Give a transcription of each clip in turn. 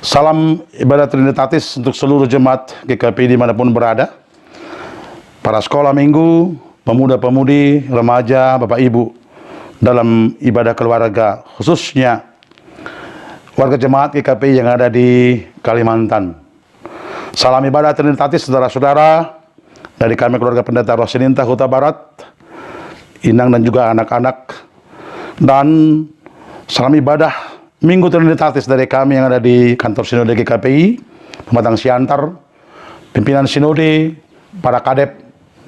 Salam ibadah Trinitatis untuk seluruh jemaat GKPI dimanapun berada. Para sekolah minggu, pemuda-pemudi, remaja, Bapak Ibu dalam ibadah keluarga, khususnya warga jemaat GKPI yang ada di Kalimantan. Salam ibadah Trinitatis saudara-saudara dari kami keluarga Pendeta Rosininta Huta Barat, Inang dan juga anak-anak. Dan salam ibadah Minggu Trinitatis dari kami yang ada di kantor Sinode GKPI, Pematang Siantar, pimpinan Sinode, para kadep,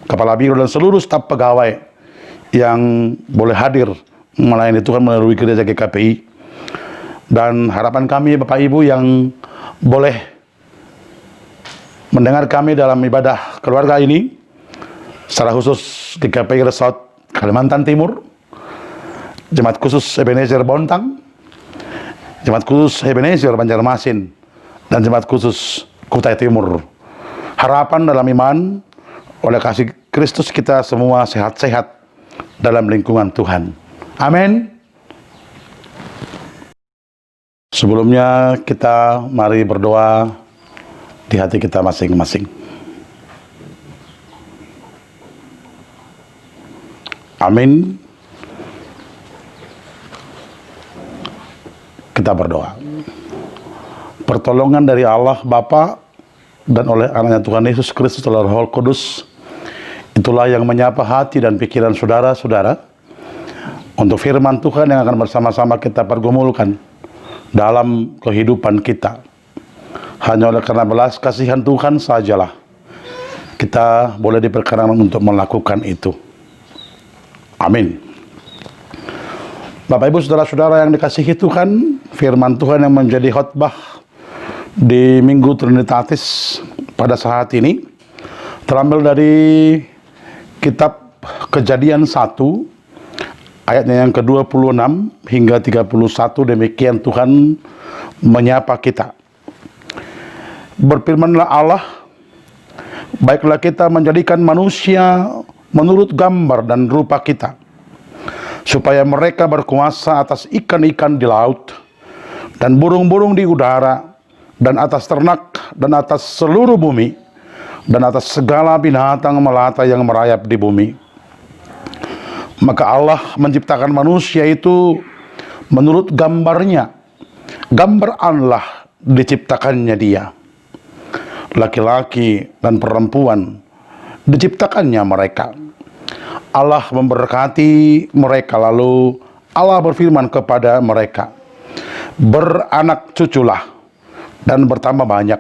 kepala biro dan seluruh staf pegawai yang boleh hadir melayani Tuhan melalui gereja GKPI. Dan harapan kami Bapak Ibu yang boleh mendengar kami dalam ibadah keluarga ini, secara khusus GKPI Resort Kalimantan Timur, Jemaat Khusus Ebenezer Bontang, Jemaat Khusus Ebenezer Banjarmasin, dan Jemaat Khusus Kutai Timur. Harapan dalam iman, oleh kasih Kristus kita semua sehat-sehat dalam lingkungan Tuhan. Amin. Sebelumnya kita mari berdoa di hati kita masing-masing. Amin. Kita berdoa. Pertolongan dari Allah Bapa dan oleh anaknya Tuhan Yesus Kristus oleh Roh Kudus, itulah yang menyapa hati dan pikiran saudara-saudara untuk firman Tuhan yang akan bersama-sama kita pergumulkan dalam kehidupan kita. Hanya oleh karena belas kasihan Tuhan sajalah kita boleh diperkenankan untuk melakukan itu. Amin. Bapak Ibu saudara-saudara yang dikasihi Tuhan, firman Tuhan yang menjadi khotbah di Minggu Trinitatis pada saat ini terambil dari kitab Kejadian 1 ayatnya yang ke-26 hingga 31. Demikian Tuhan menyapa kita. Berfirmanlah Allah, baiklah kita menjadikan manusia menurut gambar dan rupa kita, supaya mereka berkuasa atas ikan-ikan di laut, dan burung-burung di udara, dan atas ternak, dan atas seluruh bumi, dan atas segala binatang melata yang merayap di bumi. Maka Allah menciptakan manusia itu menurut gambarnya. Gambar Allah diciptakannya dia. Laki-laki dan perempuan diciptakannya mereka. Allah memberkati mereka, lalu Allah berfirman kepada mereka, beranak cuculah dan bertambah banyak,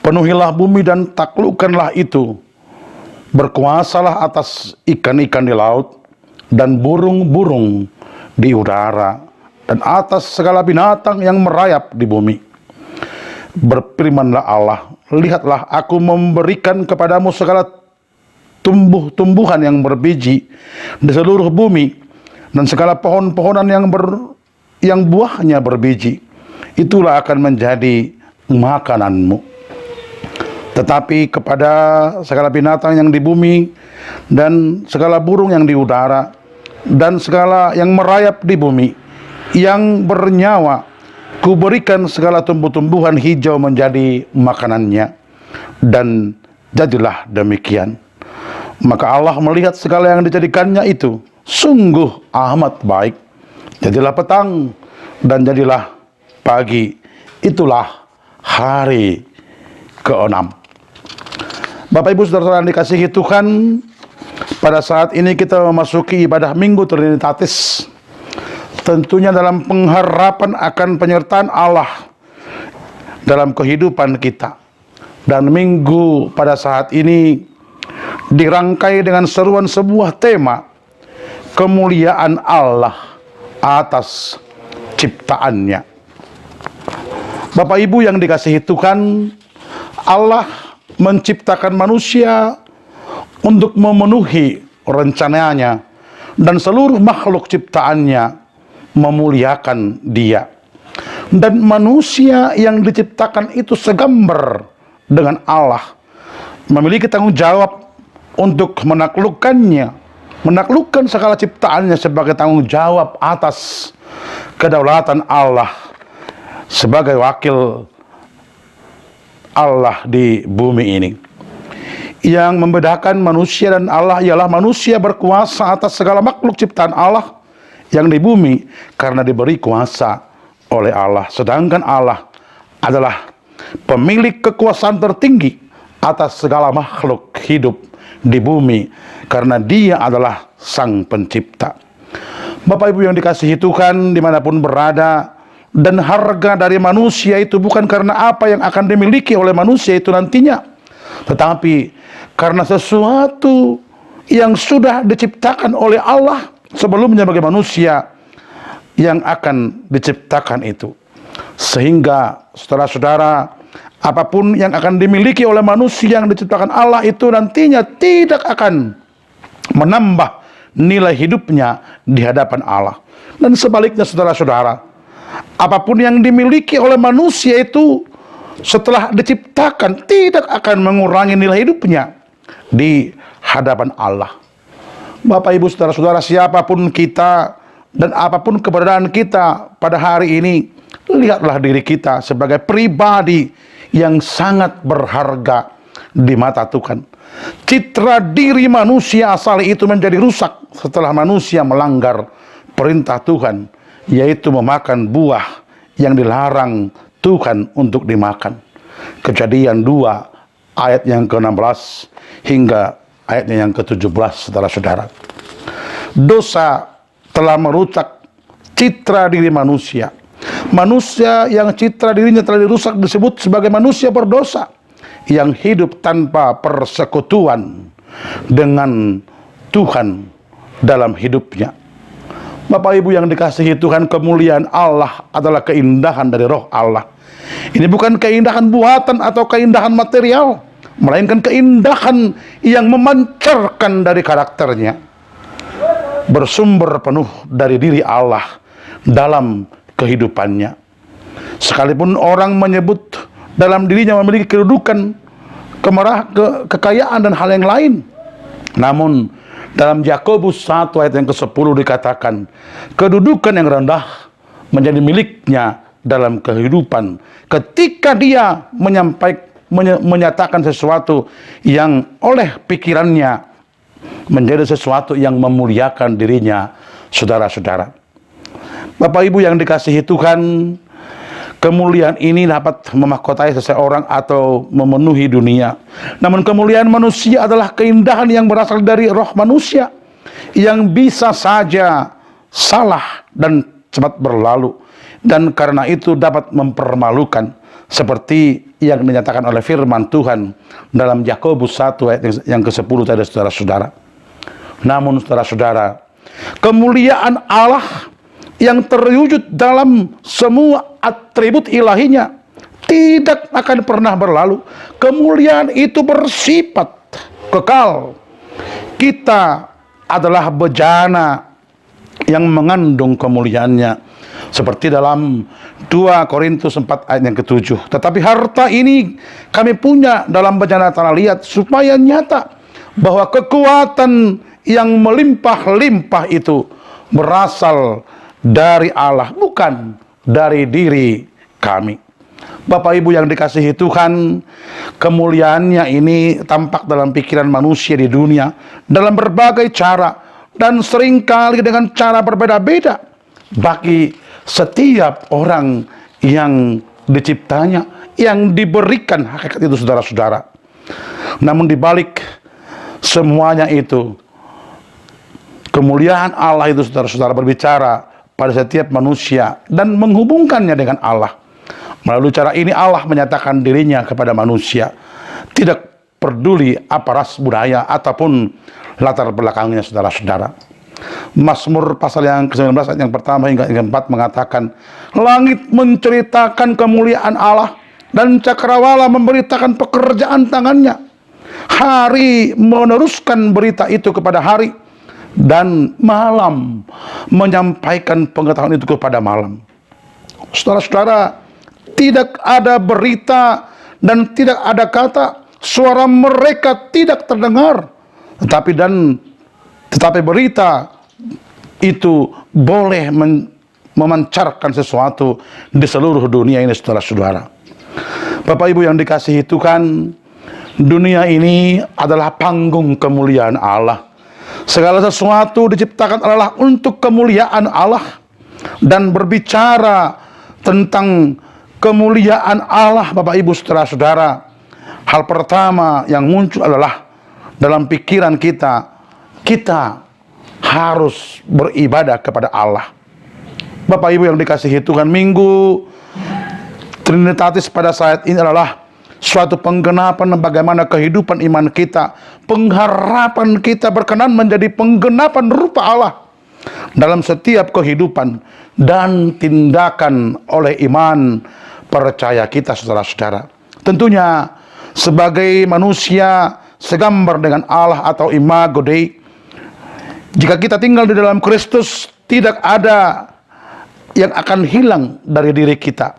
penuhilah bumi dan taklukkanlah itu, berkuasalah atas ikan-ikan di laut dan burung-burung di udara dan atas segala binatang yang merayap di bumi. Berfirmanlah Allah, lihatlah aku memberikan kepadamu segala tumbuh-tumbuhan yang berbiji di seluruh bumi dan segala pohon-pohonan yang buahnya berbiji, itulah akan menjadi makananmu. Tetapi kepada segala binatang yang di bumi dan segala burung yang di udara dan segala yang merayap di bumi yang bernyawa, kuberikan segala tumbuh-tumbuhan hijau menjadi makanannya. Dan jadilah demikian. Maka Allah melihat segala yang dijadikannya itu sungguh amat baik. Jadilah petang dan jadilah pagi. Itulah hari ke-6. Bapak Ibu saudara-saudara yang dikasihi Tuhan, pada saat ini kita memasuki ibadah Minggu Trinitatis. Tentunya dalam pengharapan akan penyertaan Allah dalam kehidupan kita. Dan minggu pada saat ini dirangkai dengan seruan sebuah tema, kemuliaan Allah atas ciptaannya. Bapak Ibu yang dikasihi Tuhan, Allah menciptakan manusia untuk memenuhi rencananya, dan seluruh makhluk ciptaannya memuliakan Dia. Dan manusia yang diciptakan itu segambar dengan Allah, memiliki tanggung jawab untuk menaklukkannya, menaklukkan segala ciptaannya sebagai tanggung jawab atas kedaulatan Allah sebagai wakil Allah di bumi ini. Yang membedakan manusia dan Allah ialah manusia berkuasa atas segala makhluk ciptaan Allah yang di bumi karena diberi kuasa oleh Allah. Sedangkan Allah adalah pemilik kekuasaan tertinggi atas segala makhluk hidup di bumi karena Dia adalah Sang Pencipta. Bapak Ibu yang dikasihi Tuhan dimanapun berada, dan harga dari manusia itu bukan karena apa yang akan dimiliki oleh manusia itu nantinya, tetapi karena sesuatu yang sudah diciptakan oleh Allah sebelumnya bagi manusia yang akan diciptakan itu. Sehingga saudara-saudara, apapun yang akan dimiliki oleh manusia yang diciptakan Allah itu nantinya tidak akan menambah nilai hidupnya di hadapan Allah. Dan sebaliknya saudara-saudara, apapun yang dimiliki oleh manusia itu setelah diciptakan tidak akan mengurangi nilai hidupnya di hadapan Allah. Bapak Ibu saudara-saudara, siapapun kita dan apapun keberadaan kita pada hari ini, lihatlah diri kita sebagai pribadi yang sangat berharga di mata Tuhan. Citra diri manusia asal itu menjadi rusak setelah manusia melanggar perintah Tuhan, yaitu memakan buah yang dilarang Tuhan untuk dimakan. Kejadian 2 ayat yang ke-16 hingga ayatnya yang ke-17, saudara-saudara. Dosa telah merusak citra diri manusia. Manusia yang citra dirinya telah dirusak disebut sebagai manusia berdosa yang hidup tanpa persekutuan dengan Tuhan dalam hidupnya. Bapak Ibu yang dikasihi Tuhan, kemuliaan Allah adalah keindahan dari roh Allah. Ini bukan keindahan buatan atau keindahan material, melainkan keindahan yang memancarkan dari karakternya, bersumber penuh dari diri Allah dalam kehidupannya. Sekalipun orang menyebut dalam dirinya memiliki kedudukan, kekayaan dan hal yang lain, namun dalam Yakobus 1 ayat yang ke-10 dikatakan, kedudukan yang rendah menjadi miliknya dalam kehidupan ketika dia menyatakan sesuatu yang oleh pikirannya menjadi sesuatu yang memuliakan dirinya, saudara-saudara. Bapak Ibu yang dikasihi Tuhan, kemuliaan ini dapat memahkotai seseorang atau memenuhi dunia. Namun kemuliaan manusia adalah keindahan yang berasal dari roh manusia yang bisa saja salah dan cepat berlalu, dan karena itu dapat mempermalukan, seperti yang dinyatakan oleh firman Tuhan dalam Yakobus 1 ayat yang ke-10 tadi, saudara-saudara. Namun saudara-saudara, kemuliaan Allah yang terwujud dalam semua atribut ilahinya tidak akan pernah berlalu. Kemuliaan itu bersifat kekal. Kita adalah bejana yang mengandung kemuliaannya, seperti dalam 2 Korintus 4 ayat yang ke-7. Tetapi harta ini kami punya dalam bejana tanah liat, supaya nyata bahwa kekuatan yang melimpah-limpah itu berasal dari Allah, bukan dari diri kami. Bapak Ibu yang dikasihi Tuhan, kemuliaannya ini tampak dalam pikiran manusia di dunia dalam berbagai cara, dan seringkali dengan cara berbeda-beda bagi setiap orang yang diciptanya, yang diberikan hakikat itu, saudara-saudara. Namun dibalik semuanya itu, kemuliaan Allah itu, saudara-saudara, berbicara pada setiap manusia dan menghubungkannya dengan Allah. Melalui cara ini Allah menyatakan dirinya kepada manusia, tidak peduli apa ras, budaya ataupun latar belakangnya, saudara-saudara. Mazmur pasal yang ke-19 ayat yang pertama hingga yang ke-4 mengatakan, langit menceritakan kemuliaan Allah dan cakrawala memberitakan pekerjaan tangannya. Hari meneruskan berita itu kepada hari, dan malam menyampaikan pengetahuan itu kepada malam. Saudara-saudara, tidak ada berita dan tidak ada kata, suara mereka tidak terdengar, tetapi berita itu boleh memancarkan sesuatu di seluruh dunia ini, saudara-saudara. Bapak Ibu yang dikasihi Tuhan, dunia ini adalah panggung kemuliaan Allah. Segala sesuatu diciptakan adalah untuk kemuliaan Allah. Dan berbicara tentang kemuliaan Allah, Bapak Ibu saudara-saudara, hal pertama yang muncul adalah dalam pikiran kita harus beribadah kepada Allah. Bapak Ibu yang dikasihi Tuhan, Minggu Trinitatis pada saat ini adalah suatu penggenapan bagaimana kehidupan iman kita, pengharapan kita berkenan menjadi penggenapan rupa Allah dalam setiap kehidupan dan tindakan oleh iman percaya kita, saudara-saudara. Tentunya sebagai manusia segambar dengan Allah atau imago Dei, jika kita tinggal di dalam Kristus, tidak ada yang akan hilang dari diri kita.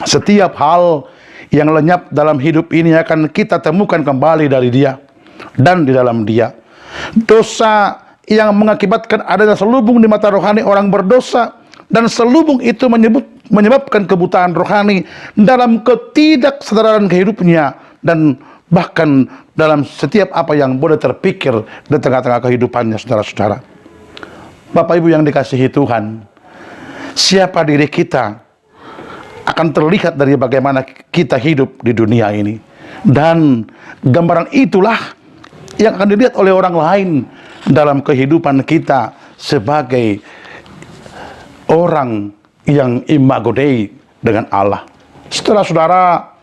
Setiap hal yang lenyap dalam hidup ini akan kita temukan kembali dari Dia dan di dalam Dia. Dosa yang mengakibatkan adanya selubung di mata rohani orang berdosa, dan selubung itu menyebabkan kebutaan rohani dalam ketidaksadaran kehidupnya, dan bahkan dalam setiap apa yang boleh terpikir di tengah-tengah kehidupannya, saudara-saudara. Bapak Ibu yang dikasihi Tuhan, siapa diri kita akan terlihat dari bagaimana kita hidup di dunia ini. Dan gambaran itulah yang akan dilihat oleh orang lain dalam kehidupan kita sebagai orang yang imago Dei dengan Allah. Saudara-saudara,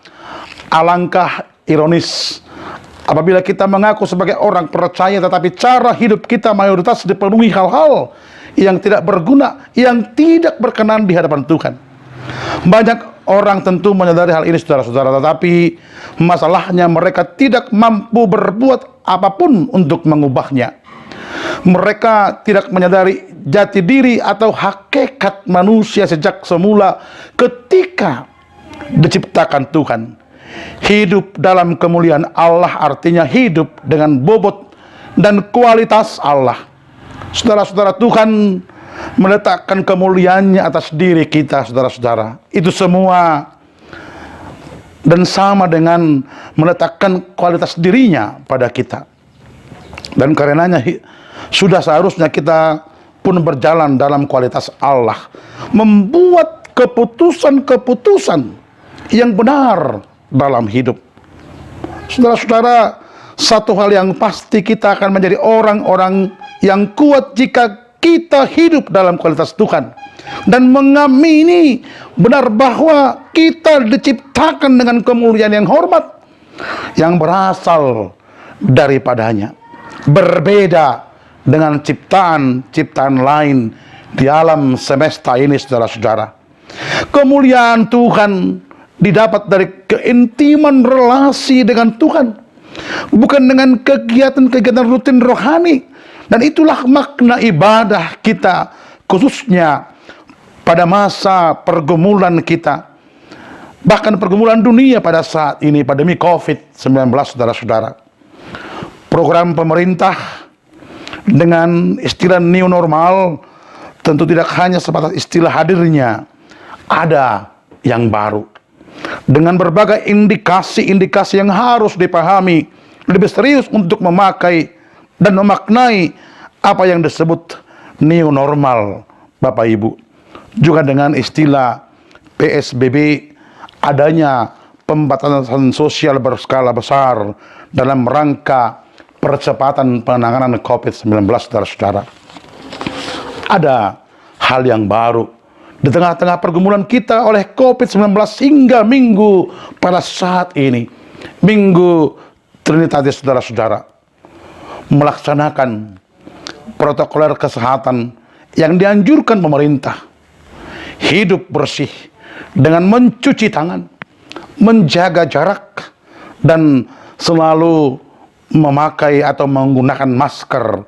alangkah ironis apabila kita mengaku sebagai orang percaya, tetapi cara hidup kita mayoritas dipenuhi hal-hal yang tidak berguna, yang tidak berkenan di hadapan Tuhan. Banyak orang tentu menyadari hal ini, saudara-saudara, tetapi masalahnya mereka tidak mampu berbuat apapun untuk mengubahnya. Mereka tidak menyadari jati diri atau hakikat manusia sejak semula ketika diciptakan Tuhan. Hidup dalam kemuliaan Allah artinya hidup dengan bobot dan kualitas Allah. Saudara-saudara, Tuhan meletakkan kemuliaannya atas diri kita, saudara-saudara. Itu semua dan sama dengan meletakkan kualitas dirinya pada kita. Dan karenanya sudah seharusnya kita pun berjalan dalam kualitas Allah, membuat keputusan-keputusan yang benar dalam hidup. Saudara-saudara, satu hal yang pasti, kita akan menjadi orang-orang yang kuat jika kita hidup dalam kualitas Tuhan dan mengamini benar bahwa kita diciptakan dengan kemuliaan yang hormat yang berasal daripadanya, berbeda dengan ciptaan-ciptaan lain di alam semesta ini, saudara-saudara. Kemuliaan Tuhan didapat dari keintiman relasi dengan Tuhan, bukan dengan kegiatan-kegiatan rutin rohani. Dan itulah makna ibadah kita, khususnya pada masa pergumulan kita, bahkan pergumulan dunia pada saat ini, pandemi COVID-19, saudara-saudara. Program pemerintah dengan istilah new normal tentu tidak hanya sebatas istilah hadirnya, ada yang baru. Dengan berbagai indikasi-indikasi yang harus dipahami lebih serius untuk memakai dan memaknai apa yang disebut new normal, Bapak Ibu. Juga dengan istilah PSBB, adanya pembatasan sosial berskala besar dalam rangka percepatan penanganan COVID-19, saudara-saudara. Ada hal yang baru di tengah-tengah pergumulan kita oleh COVID-19 hingga minggu pada saat ini, Minggu Trinitatis, saudara-saudara, melaksanakan protokoler kesehatan yang dianjurkan pemerintah. Hidup bersih dengan mencuci tangan, menjaga jarak, dan selalu memakai atau menggunakan masker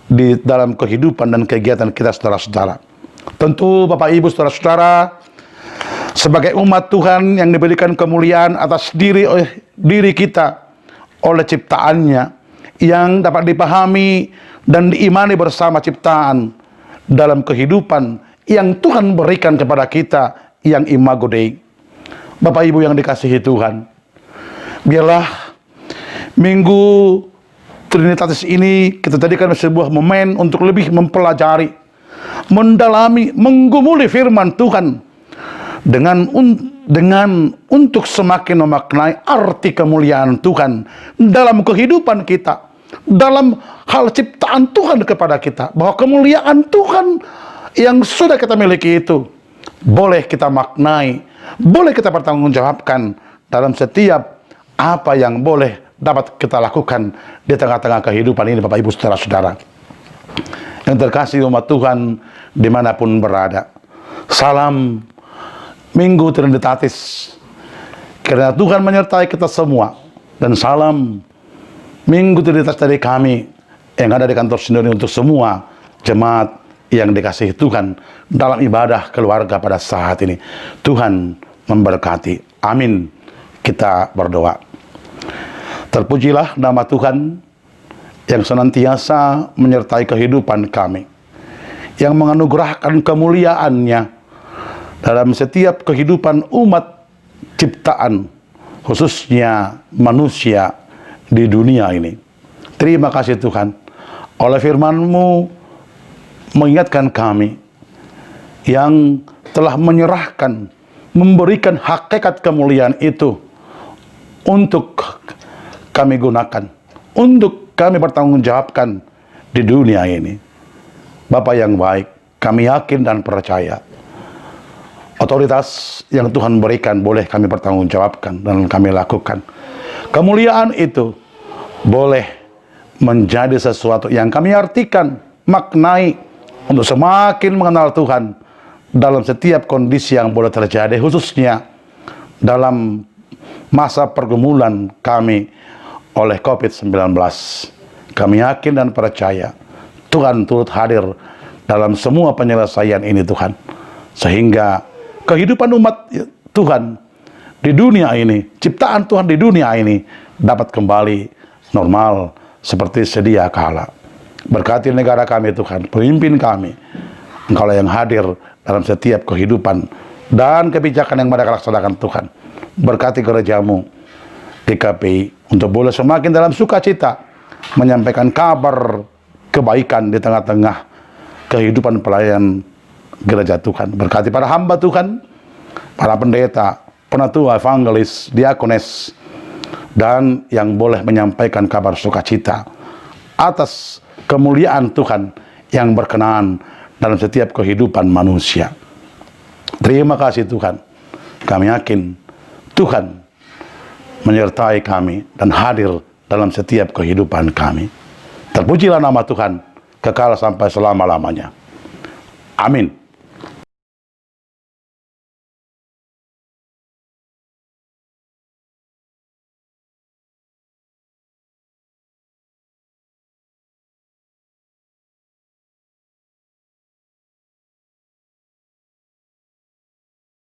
di dalam kehidupan dan kegiatan kita, saudara-saudara. Tentu Bapak Ibu saudara-saudara, sebagai umat Tuhan yang diberikan kemuliaan atas diri kita oleh ciptaannya, yang dapat dipahami dan diimani bersama ciptaan dalam kehidupan yang Tuhan berikan kepada kita yang Imago Dei. Bapak Ibu yang dikasihi Tuhan, biarlah Minggu Trinitatis ini kita jadikan sebuah momen untuk lebih mempelajari, mendalami, menggumuli firman Tuhan dengan untuk semakin memaknai arti kemuliaan Tuhan dalam kehidupan kita, dalam hal ciptaan Tuhan kepada kita, bahwa kemuliaan Tuhan yang sudah kita miliki itu boleh kita maknai, boleh kita pertanggungjawabkan dalam setiap apa yang boleh dapat kita lakukan di tengah-tengah kehidupan ini, Bapak Ibu saudara-saudara yang terkasih umat Tuhan dimanapun berada. Salam Minggu Trinitatis, karena Tuhan menyertai kita semua. Dan salam Minggu Trinitas dari kami yang ada di kantor Sindoni untuk semua jemaat yang dikasihi Tuhan dalam ibadah keluarga pada saat ini. Tuhan memberkati. Amin. Kita berdoa. Terpujilah nama Tuhan yang senantiasa menyertai kehidupan kami, yang menganugerahkan kemuliaan-Nya dalam setiap kehidupan umat ciptaan, khususnya manusia di dunia ini. Terima kasih Tuhan, oleh firman-Mu mengingatkan kami yang telah menyerahkan, memberikan hakikat kemuliaan itu untuk kami gunakan, untuk kami bertanggungjawabkan di dunia ini. Bapa yang baik, kami yakin dan percaya otoritas yang Tuhan berikan boleh kami pertanggungjawabkan dan kami lakukan. Kemuliaan itu boleh menjadi sesuatu yang kami artikan, maknai, untuk semakin mengenal Tuhan dalam setiap kondisi yang boleh terjadi, khususnya dalam masa pergumulan kami oleh COVID-19. Kami yakin dan percaya Tuhan turut hadir dalam semua penyelesaian ini Tuhan, sehingga kehidupan umat Tuhan di dunia ini, ciptaan Tuhan di dunia ini dapat kembali normal seperti sedia kala. Berkati negara kami Tuhan, pemimpin kami, Engkau yang hadir dalam setiap kehidupan dan kebijakan yang mereka laksanakan Tuhan. Berkati gereja-Mu GKPI untuk boleh semakin dalam sukacita menyampaikan kabar kebaikan di tengah-tengah kehidupan pelayan gereja Tuhan. Berkati para hamba Tuhan, para pendeta, penatua, evangelis, diakones, dan yang boleh menyampaikan kabar sukacita atas kemuliaan Tuhan yang berkenan dalam setiap kehidupan manusia. Terima kasih Tuhan. Kami yakin Tuhan menyertai kami dan hadir dalam setiap kehidupan kami. Terpujilah nama Tuhan kekal sampai selama-lamanya. Amin.